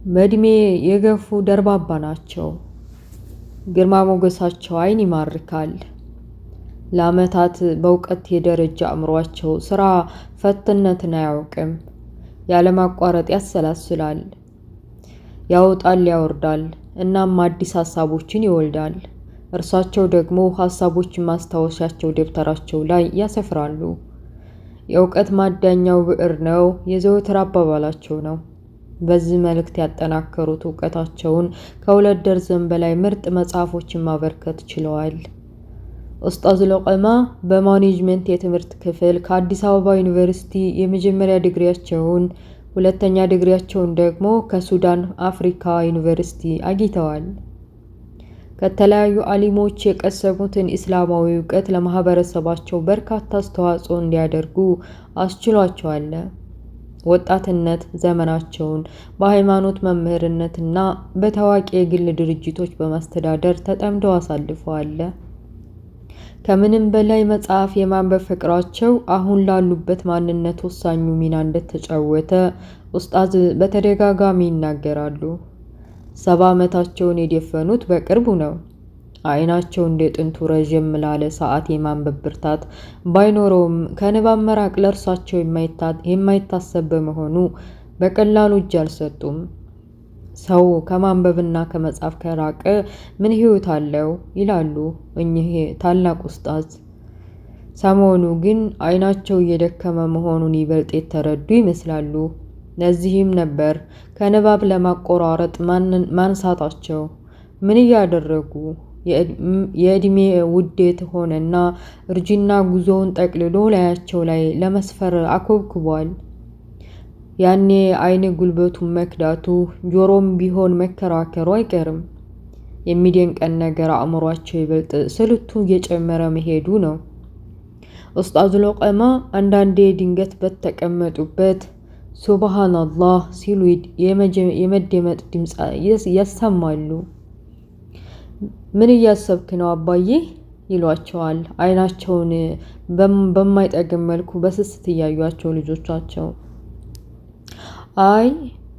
በእድሜ የገፉ ደርባባ ናቸው። ግርማ ሞገሳቸው ዓይን ይማርካል። ለዓመታት በእውቀት የደረጀ አእምሯቸው ሥራ ፈትነትን አያውቅም። ያለማቋረጥ ያሰላስላል፣ ያወጣል፣ ያወርዳል፣ እናም አዲስ ሐሳቦችን ይወልዳል። እርሳቸው ደግሞ ሐሳቦችን ማስታወሻቸው ደብተራቸው ላይ ያሰፍራሉ። የእውቀት ማዳኛው ብዕር ነው የዘወትር አባባላቸው ነው። በዚህ መልእክት ያጠናከሩት እውቀታቸውን ከ2 ደርዘን በላይ ምርጥ መጽሐፎችን ማበርከት ችለዋል። ኡስታዝ ሉቅማ በማኔጅመንት የትምህርት ክፍል ከአዲስ አበባ ዩኒቨርሲቲ የመጀመሪያ ዲግሪያቸውን፣ ሁለተኛ ዲግሪያቸውን ደግሞ ከሱዳን አፍሪካ ዩኒቨርሲቲ አግኝተዋል። ከተለያዩ አሊሞች የቀሰሙትን ኢስላማዊ እውቀት ለማህበረሰባቸው በርካታ አስተዋጽኦ እንዲያደርጉ አስችሏቸዋል። ወጣትነት ዘመናቸውን በሃይማኖት መምህርነትና በታዋቂ የግል ድርጅቶች በማስተዳደር ተጠምደው አሳልፈዋል። ከምንም በላይ መጽሐፍ የማንበብ ፍቅራቸው አሁን ላሉበት ማንነት ወሳኙ ሚና እንደተጫወተ ኡስታዝ በተደጋጋሚ ይናገራሉ። 70 ዓመታቸውን የደፈኑት በቅርቡ ነው። ዓይናቸው እንደ ጥንቱ ረዥም ላለ ሰዓት የማንበብ ብርታት ባይኖረውም ከንባብ መራቅ ለእርሳቸው የማይታሰብ በመሆኑ በቀላሉ እጅ አልሰጡም። ሰው ከማንበብና ከመጻፍ ከራቀ ምን ሕይወት አለው ይላሉ እኚህ ታላቅ ኡስታዝ። ሰሞኑ ግን ዓይናቸው እየደከመ መሆኑን ይበልጥ የተረዱ ይመስላሉ። ለዚህም ነበር ከንባብ ለማቆራረጥ ማንሳታቸው። ምን እያደረጉ የዕድሜ ውዴት ሆነና እርጅና ጉዞውን ጠቅልሎ ላያቸው ላይ ለመስፈር አኮብኩቧል። ያኔ ዓይን ጉልበቱን መክዳቱ፣ ጆሮም ቢሆን መከራከሩ አይቀርም። የሚደንቀን ነገር አእምሯቸው ይበልጥ ስልቱ እየጨመረ መሄዱ ነው። ኡስታዝ ሉቅማ አንዳንዴ ድንገት በተቀመጡበት ሱብሃነላህ ሲሉ የመደመጥ ድምፅ ያሰማሉ። ምን እያሰብክ ነው አባዬ ይሏቸዋል፣ ዓይናቸውን በማይጠግም መልኩ በስስት እያዩቸው ልጆቻቸው። አይ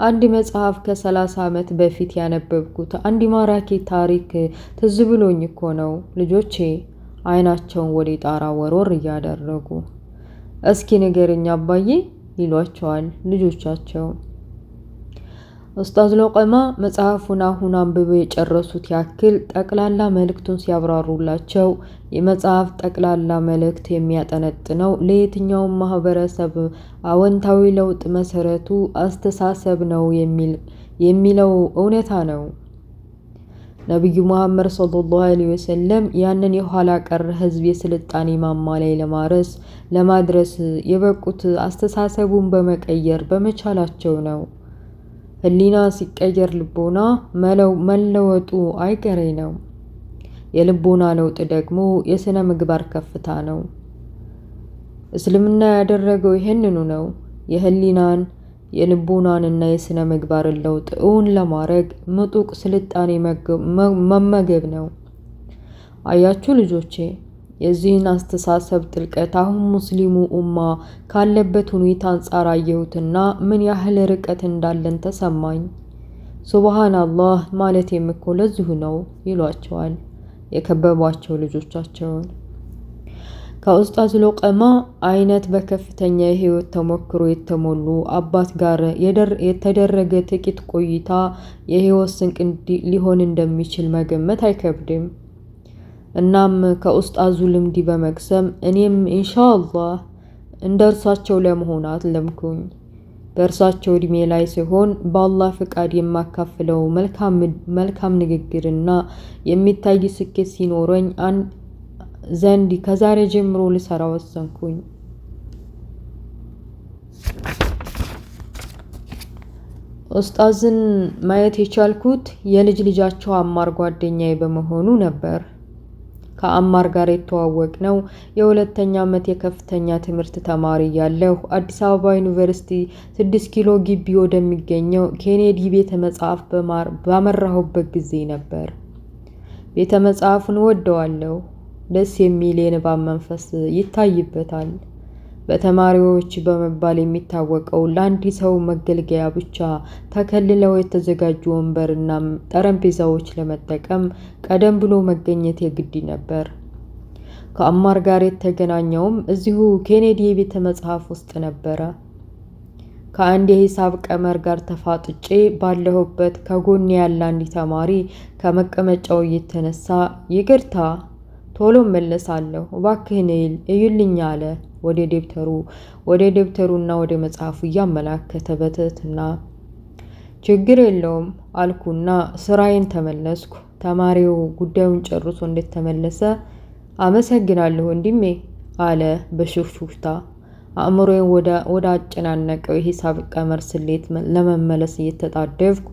አንድ መጽሐፍ ከ30 ዓመት በፊት ያነበብኩት አንድ ማራኪ ታሪክ ትዝ ብሎኝ እኮ ነው ልጆቼ፣ ዓይናቸውን ወደ ጣራ ወርወር እያደረጉ። እስኪ ንገረኝ አባዬ ይሏቸዋል ልጆቻቸው። ኡስታዝ ሉቅማ መጽሐፉን አሁን አንብበው የጨረሱት ያክል ጠቅላላ መልእክቱን ሲያብራሩላቸው የመጽሐፍ ጠቅላላ መልእክት የሚያጠነጥነው ለየትኛውም ማህበረሰብ አዎንታዊ ለውጥ መሰረቱ አስተሳሰብ ነው የሚለው እውነታ ነው። ነቢዩ መሐመድ ሰለላሁ ዐለይሂ ወሰለም ያንን የኋላ ቀር ህዝብ የስልጣኔ ማማ ላይ ለማድረስ የበቁት አስተሳሰቡን በመቀየር በመቻላቸው ነው። ህሊና ሲቀየር ልቦና መለወጡ አይቀሬ ነው። የልቦና ለውጥ ደግሞ የሥነ ምግባር ከፍታ ነው። እስልምና ያደረገው ይህንኑ ነው። የህሊናን የልቦናንና የሥነ ምግባርን ለውጥ እውን ለማድረግ ምጡቅ ስልጣኔ መመገብ ነው። አያችሁ ልጆቼ፣ የዚህን አስተሳሰብ ጥልቀት አሁን ሙስሊሙ ኡማ ካለበት ሁኔታ አንጻር አየሁትና ምን ያህል ርቀት እንዳለን ተሰማኝ። ሱብሃነላህ ማለት እኮ ለዚሁ ነው ይሏቸዋል የከበቧቸው ልጆቻቸውን። ከኡስታዝ ሉቅማ አይነት በከፍተኛ የህይወት ተሞክሮ የተሞሉ አባት ጋር የተደረገ ጥቂት ቆይታ የህይወት ስንቅ ሊሆን እንደሚችል መገመት አይከብድም። እናም ከኡስታዙ ልምድ በመቅሰም እኔም ኢንሻአላህ እንደ እርሳቸው ለመሆን አለምኩኝ። በእርሳቸው እድሜ ላይ ሲሆን በአላህ ፍቃድ የማካፍለው መልካም ንግግርና የሚታይ ስኬት ሲኖረኝ ዘንድ ከዛሬ ጀምሮ ልሰራ ወሰንኩኝ። ኡስታዝን ማየት የቻልኩት የልጅ ልጃቸው አማር ጓደኛዬ በመሆኑ ነበር። ከአማር ጋር የተዋወቅነው የ2ኛ ዓመት የከፍተኛ ትምህርት ተማሪ ያለሁ አዲስ አበባ ዩኒቨርሲቲ 6 ኪሎ ግቢ ወደሚገኘው ኬኔዲ ቤተ መጻሕፍት ባመራሁበት ጊዜ ነበር። ቤተ መጻሕፍቱን ወደዋለሁ። ደስ የሚል የንባብ መንፈስ ይታይበታል። በተማሪዎች በመባል የሚታወቀው ለአንድ ሰው መገልገያ ብቻ ተከልለው የተዘጋጁ ወንበርና ጠረጴዛዎች ለመጠቀም ቀደም ብሎ መገኘት የግድ ነበር። ከአማር ጋር የተገናኘውም እዚሁ ኬኔዲ የቤተ መጽሐፍ ውስጥ ነበረ። ከአንድ የሂሳብ ቀመር ጋር ተፋጥጬ ባለሁበት ከጎን ያለ አንድ ተማሪ ከመቀመጫው እየተነሳ ይቅርታ ቶሎ መለሳለሁ እባክህን እዩልኝ አለ። ወደ ደብተሩና ወደ መጽሐፉ እያመላከተ በትህትና። ችግር የለውም አልኩና ስራዬን ተመለስኩ። ተማሪው ጉዳዩን ጨርሶ እንደተመለሰ አመሰግናለሁ ወንድሜ አለ በሹክሹክታ። አእምሮዬን ወደ አጨናነቀው የሂሳብ ቀመር ስሌት ለመመለስ እየተጣደፍኩ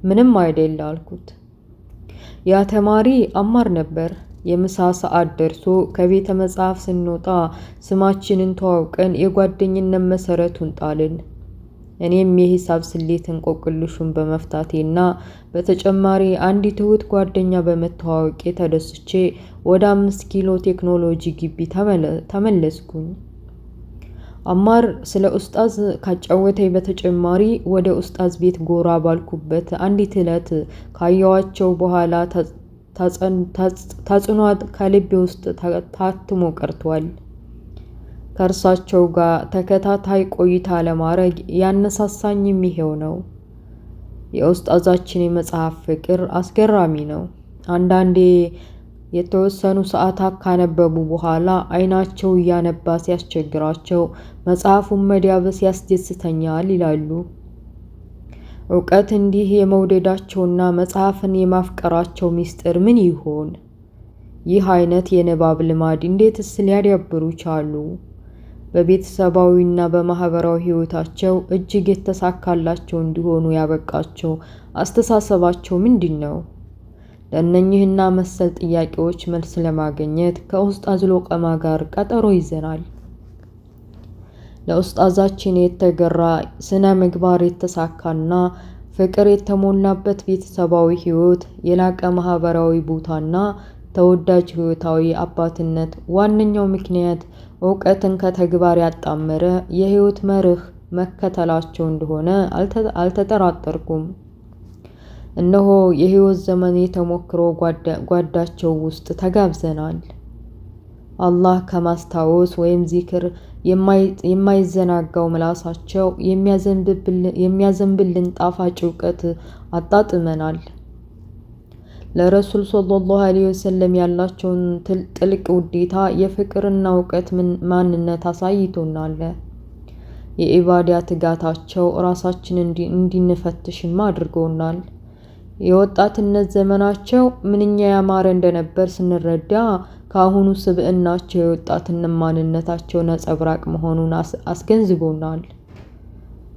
ምንም አይደል አልኩት። ያ ተማሪ አማር ነበር። የምሳ ሰዓት ደርሶ ከቤተ መጽሐፍ ስንወጣ ስማችንን ተዋውቀን የጓደኝነት መሰረቱን ጣልን። እኔም የሂሳብ ስሌት እንቆቅልሹን በመፍታቴና በተጨማሪ አንዲት ትሁት ጓደኛ በመተዋወቄ ተደስቼ ወደ 5 ኪሎ ቴክኖሎጂ ግቢ ተመለስኩኝ። አማር ስለ ኡስጣዝ ካጫወተኝ በተጨማሪ ወደ ኡስጣዝ ቤት ጎራ ባልኩበት አንዲት ዕለት ካየኋቸው በኋላ ተጽዕኖ ከልቤ ውስጥ ታትሞ ቀርቷል። ከእርሳቸው ጋር ተከታታይ ቆይታ ለማድረግ ያነሳሳኝም ይሄው ነው። የኡስጣዛችን የመጽሐፍ ፍቅር አስገራሚ ነው። አንዳንዴ የተወሰኑ ሰዓታት ካነበቡ በኋላ አይናቸው እያነባ ሲያስቸግራቸው መጽሐፉን መዳበስ ያስደስተኛል ይላሉ። እውቀት እንዲህ የመውደዳቸውና መጽሐፍን የማፍቀራቸው ሚስጥር ምን ይሆን? ይህ አይነት የንባብ ልማድ እንዴትስ ሊያዳብሩ ቻሉ? በቤተሰባዊና በማህበራዊ ህይወታቸው እጅግ የተሳካላቸው እንዲሆኑ ያበቃቸው አስተሳሰባቸው ምንድን ነው? ለእነኚህና መሰል ጥያቄዎች መልስ ለማግኘት ከኡስጣዝ ሎቀማ ጋር ቀጠሮ ይዘናል። ለኡስጣዛችን የተገራ ስነ ምግባር የተሳካና ፍቅር የተሞላበት ቤተሰባዊ ህይወት፣ የላቀ ማህበራዊ ቦታና ተወዳጅ ህይወታዊ አባትነት ዋነኛው ምክንያት እውቀትን ከተግባር ያጣመረ የህይወት መርህ መከተላቸው እንደሆነ አልተጠራጠርኩም። እነሆ የህይወት ዘመን የተሞክሮ ጓዳቸው ውስጥ ተጋብዘናል። አላህ ከማስታወስ ወይም ዚክር የማይዘናጋው ምላሳቸው የሚያዘንብልን ጣፋጭ እውቀት አጣጥመናል። ለረሱል ሰለላሁ ዐለይሂ ወሰለም ያላቸውን ጥልቅ ውዴታ፣ የፍቅርና እውቀት ማንነት አሳይቶናል። የኢባዳ ትጋታቸው ራሳችን እንድንፈትሽም አድርጎናል። የወጣትነት ዘመናቸው ምንኛ ያማረ እንደነበር ስንረዳ ከአሁኑ ስብዕናቸው የወጣትነት ማንነታቸው ነጸብራቅ መሆኑን አስገንዝቦናል።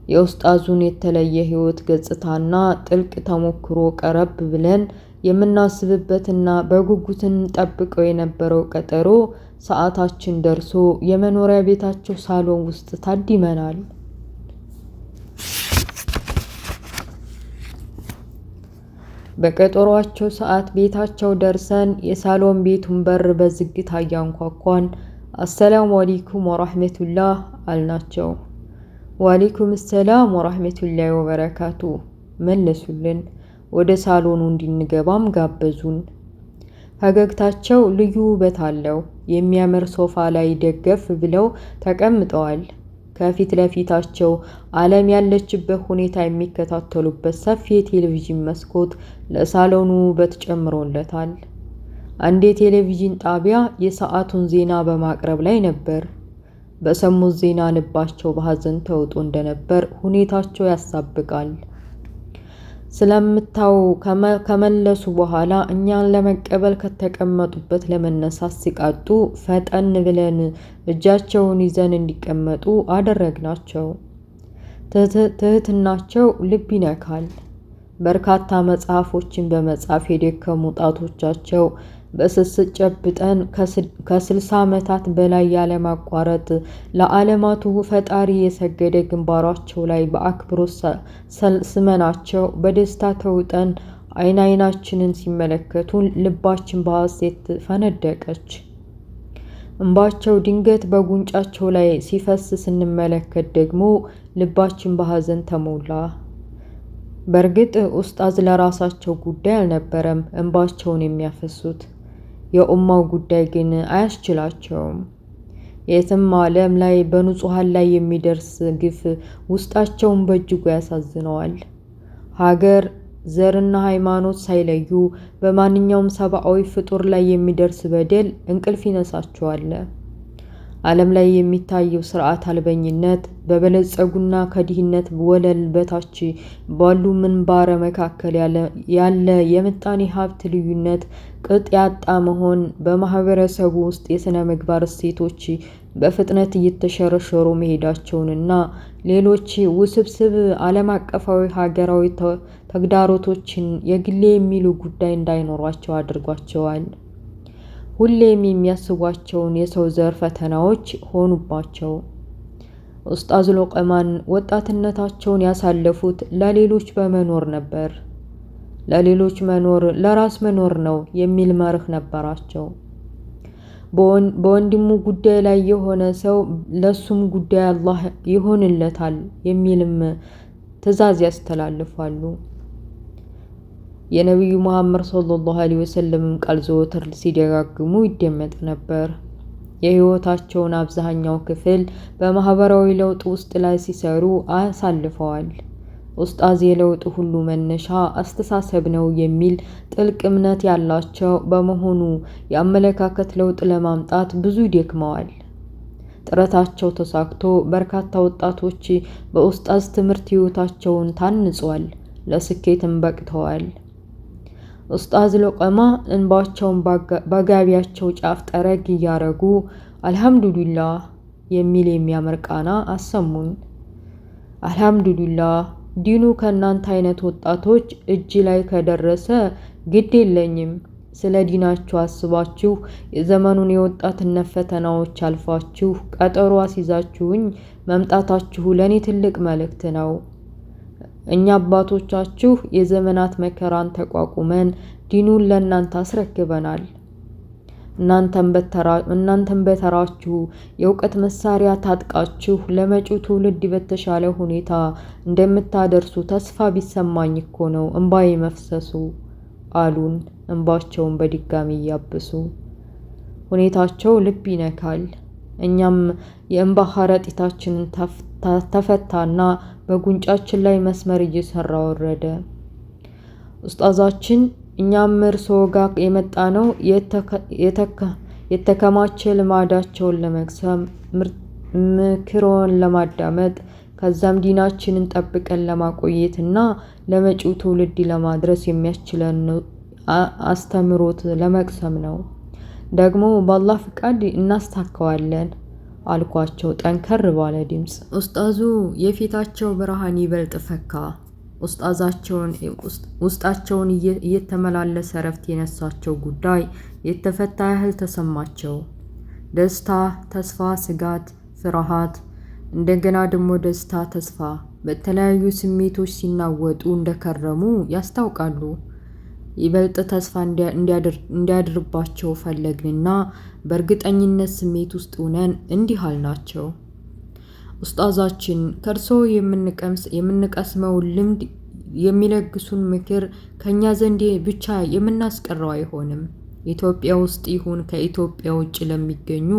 የኡስጣዙን የተለየ ህይወት ገጽታና ጥልቅ ተሞክሮ ቀረብ ብለን የምናስብበትና በጉጉት እንጠብቀው የነበረው ቀጠሮ ሰዓታችን ደርሶ የመኖሪያ ቤታቸው ሳሎን ውስጥ ታድመናል። በቀጠሯቸው ሰዓት ቤታቸው ደርሰን የሳሎን ቤቱን በር በዝግታ እያንኳኳን አሰላሙ አለይኩም ወራህመቱላህ አልናቸው። ወአለይኩም ሰላም ወራህመቱላሂ ወበረካቱ መለሱልን። ወደ ሳሎኑ እንድንገባም ጋበዙን። ፈገግታቸው ልዩ ውበት አለው። የሚያምር ሶፋ ላይ ደገፍ ብለው ተቀምጠዋል። ከፊት ለፊታቸው ዓለም ያለችበት ሁኔታ የሚከታተሉበት ሰፊ የቴሌቪዥን መስኮት ለሳሎኑ ውበት ጨምሮለታል። አንድ የቴሌቪዥን ጣቢያ የሰዓቱን ዜና በማቅረብ ላይ ነበር። በሰሙት ዜና ልባቸው በሐዘን ተውጦ እንደነበር ሁኔታቸው ያሳብቃል። ስለምታው ከመለሱ በኋላ እኛን ለመቀበል ከተቀመጡበት ለመነሳት ሲቃጡ ፈጠን ብለን እጃቸውን ይዘን እንዲቀመጡ አደረግናቸው። ትህትናቸው ልብ ይነካል። በርካታ መጽሐፎችን በመጻፍ የደከሙ ጣቶቻቸው በስስት ጨብጠን ከ60 ዓመታት በላይ ያለማቋረጥ ለዓለማቱ ፈጣሪ የሰገደ ግንባራቸው ላይ በአክብሮት ስመናቸው በደስታ ተውጠን አይናችንን ሲመለከቱን ልባችን በሐሴት ፈነደቀች። እንባቸው ድንገት በጉንጫቸው ላይ ሲፈስ ስንመለከት ደግሞ ልባችን በሐዘን ተሞላ። በእርግጥ ኡስታዝ ለራሳቸው ጉዳይ አልነበረም እንባቸውን የሚያፈሱት፣ የኡማው ጉዳይ ግን አያስችላቸውም። የትም ዓለም ላይ በንጹሐን ላይ የሚደርስ ግፍ ውስጣቸውን በእጅጉ ያሳዝነዋል። ሀገር፣ ዘርና ሃይማኖት ሳይለዩ በማንኛውም ሰብአዊ ፍጡር ላይ የሚደርስ በደል እንቅልፍ ይነሳቸዋል። ዓለም ላይ የሚታየው ስርዓት አልበኝነት በበለጸጉና ከድህነት ወለል በታች ባሉ ምንባረ መካከል ያለ የምጣኔ ሀብት ልዩነት ቅጥ ያጣ መሆን በማህበረሰቡ ውስጥ የሥነ ምግባር እሴቶች በፍጥነት እየተሸረሸሩ መሄዳቸውንና ሌሎች ውስብስብ ዓለም አቀፋዊ ሀገራዊ ተግዳሮቶችን የግሌ የሚሉ ጉዳይ እንዳይኖሯቸው አድርጓቸዋል። ሁሌም የሚያስቧቸውን የሰው ዘር ፈተናዎች ሆኑባቸው። ኡስታዝ ሉቅማን ወጣትነታቸውን ያሳለፉት ለሌሎች በመኖር ነበር። ለሌሎች መኖር ለራስ መኖር ነው የሚል መርህ ነበራቸው። በወንድሙ ጉዳይ ላይ የሆነ ሰው ለሱም ጉዳይ አላህ ይሆንለታል የሚልም ትዕዛዝ ያስተላልፋሉ። የነቢዩ መሐመድ ሰለላሁ ዐለይሂ ወሰለም ቃል ዘወትር ሲደጋግሙ ይደመጥ ነበር። የህይወታቸውን አብዛኛው ክፍል በማህበራዊ ለውጥ ውስጥ ላይ ሲሰሩ አሳልፈዋል። ኡስታዝ የለውጥ ሁሉ መነሻ አስተሳሰብ ነው የሚል ጥልቅ እምነት ያላቸው በመሆኑ የአመለካከት ለውጥ ለማምጣት ብዙ ደክመዋል። ጥረታቸው ተሳክቶ በርካታ ወጣቶች በኡስታዝ ትምህርት ህይወታቸውን ታንጿል፣ ለስኬትም በቅተዋል። ኡስታዝ ሉቅማ እንባቸውን በጋቢያቸው ጫፍ ጠረግ እያረጉ አልሐምዱሊላህ የሚል የሚያምር ቃና አሰሙን። አልሐምዱሊላህ ዲኑ ከእናንተ አይነት ወጣቶች እጅ ላይ ከደረሰ ግድ የለኝም። ስለ ዲናችሁ አስባችሁ የዘመኑን የወጣትነት ፈተናዎች አልፋችሁ ቀጠሮ አስይዛችሁኝ መምጣታችሁ ለእኔ ትልቅ መልእክት ነው። እኛ አባቶቻችሁ የዘመናት መከራን ተቋቁመን ዲኑን ለእናንተ አስረክበናል። እናንተም በተራችሁ የእውቀት መሳሪያ ታጥቃችሁ ለመጪው ትውልድ በተሻለ ሁኔታ እንደምታደርሱ ተስፋ ቢሰማኝ እኮ ነው እንባዬ መፍሰሱ አሉን፣ እንባቸውን በድጋሚ እያበሱ። ሁኔታቸው ልብ ይነካል። እኛም የእንባ ከረጢታችንን ተፈታና በጉንጫችን ላይ መስመር እየሰራ ወረደ። ኡስታዛችን እኛም እርስዎ ጋር የመጣነው የተከማቸ ልማዳቸውን ለመቅሰም፣ ምክሮን ለማዳመጥ፣ ከዛም ዲናችንን ጠብቀን ለማቆየትና ለመጪው ትውልድ ለማድረስ የሚያስችለን አስተምሮት ለመቅሰም ነው። ደግሞ በአላህ ፍቃድ እናስታካዋለን አልኳቸው ጠንከር ባለ ድምፅ። ኡስታዙ የፊታቸው ብርሃን ይበልጥ ፈካ። ውስጣቸውን እየተመላለሰ ረፍት የነሳቸው ጉዳይ የተፈታ ያህል ተሰማቸው። ደስታ፣ ተስፋ፣ ስጋት፣ ፍርሃት፣ እንደገና ደግሞ ደስታ፣ ተስፋ በተለያዩ ስሜቶች ሲናወጡ እንደከረሙ ያስታውቃሉ። ይበልጥ ተስፋ እንዲያድርባቸው ፈለግንና በእርግጠኝነት ስሜት ውስጥ ሆነን እንዲህ አልናቸው። ኡስታዛችን ከእርስዎ የምንቀስመውን ልምድ የሚለግሱን ምክር ከእኛ ዘንድ ብቻ የምናስቀረው አይሆንም። ኢትዮጵያ ውስጥ ይሁን ከኢትዮጵያ ውጭ ለሚገኙ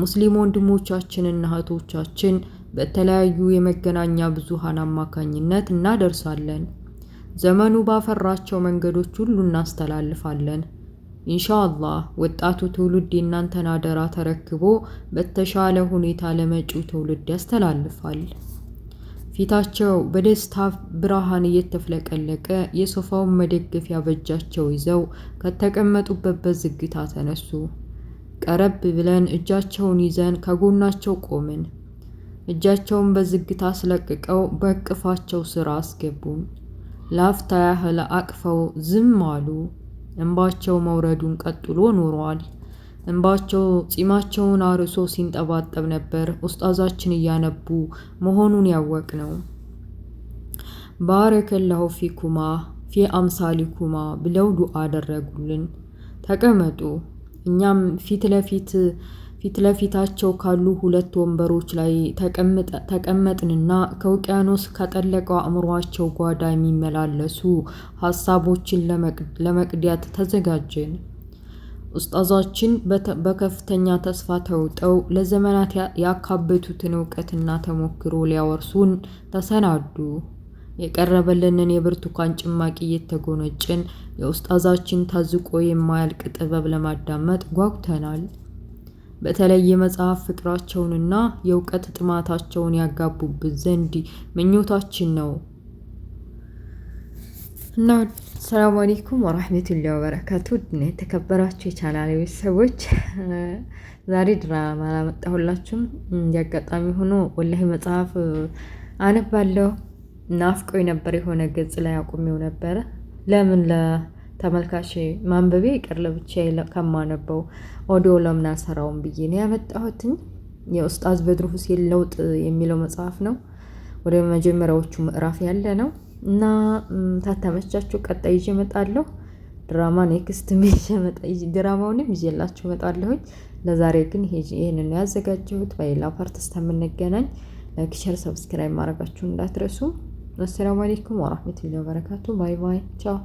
ሙስሊም ወንድሞቻችንና እህቶቻችን በተለያዩ የመገናኛ ብዙሃን አማካኝነት እናደርሳለን። ዘመኑ ባፈራቸው መንገዶች ሁሉ እናስተላልፋለን። ኢንሻአላህ ወጣቱ ትውልድ የእናንተን አደራ ተረክቦ በተሻለ ሁኔታ ለመጪው ትውልድ ያስተላልፋል። ፊታቸው በደስታ ብርሃን እየተፍለቀለቀ የሶፋውን መደገፊያ በእጃቸው ይዘው ከተቀመጡበት በዝግታ ተነሱ። ቀረብ ብለን እጃቸውን ይዘን ከጎናቸው ቆምን። እጃቸውን በዝግታ አስለቅቀው በእቅፋቸው ስር አስገቡን። ላፍታ ያህል አቅፈው ዝም አሉ። እንባቸው መውረዱን ቀጥሎ ኖሯል። እንባቸው ጺማቸውን አርሶ ሲንጠባጠብ ነበር ኡስታዛችን እያነቡ መሆኑን ያወቅነው። ባረከላሁ ፊኩማ ፊ አምሳሊኩማ ብለው ዱዓ አደረጉልን። ተቀመጡ። እኛም ፊት ለፊታቸው ካሉ ሁለት ወንበሮች ላይ ተቀመጥንና ከውቅያኖስ ከጠለቀው አእምሯቸው ጓዳ የሚመላለሱ ሀሳቦችን ለመቅዳት ተዘጋጀን። ኡስጣዛችን በከፍተኛ ተስፋ ተውጠው ለዘመናት ያካበቱትን እውቀትና ተሞክሮ ሊያወርሱን ተሰናዱ። የቀረበልንን የብርቱካን ጭማቂ እየተጎነጭን የኡስጣዛችን ታዝቆ የማያልቅ ጥበብ ለማዳመጥ ጓጉተናል። በተለይ የመጽሐፍ ፍቅራቸውንና የእውቀት ጥማታቸውን ያጋቡብን ዘንድ ምኞታችን ነው። እና ሰላም አለይኩም ወራህመቱላሂ ወበረካቱ። የተከበራችሁ የቻናሌ ቤተሰቦች ዛሬ ድራማ አላመጣሁላችሁም። እንዲያጋጣሚ ሆኖ ወላሂ መጽሐፍ አነባለሁ ናፍቆኝ ነበር። የሆነ ገጽ ላይ አቁሜው ነበረ። ለምን ለተመልካች ማንበቤ ይቅር ለብቻዬ ከማነበው ኦዲዮ ለምን አልሰራውም ብዬ ነው ያመጣሁትኝ። የኡስጣዝ በድሩ ሁሴን ለውጥ የሚለው መጽሐፍ ነው። ወደ መጀመሪያዎቹ ምዕራፍ ያለ ነው እና ታተመቻችሁ ቀጣይ ይዤ እመጣለሁ። ድራማ ኔክስት ድራማውንም ይዤላችሁ እመጣለሁኝ። ለዛሬ ግን ይሄንን ነው ያዘጋጀሁት። በሌላ ፓርት እስከምንገናኝ ላይክ፣ ሼር፣ ሰብስክራይብ ማድረጋችሁን እንዳትረሱ። አሰላሙ አለይኩም ወራህመቱላሂ ወበረካቱ። ባይ ባይ፣ ቻው።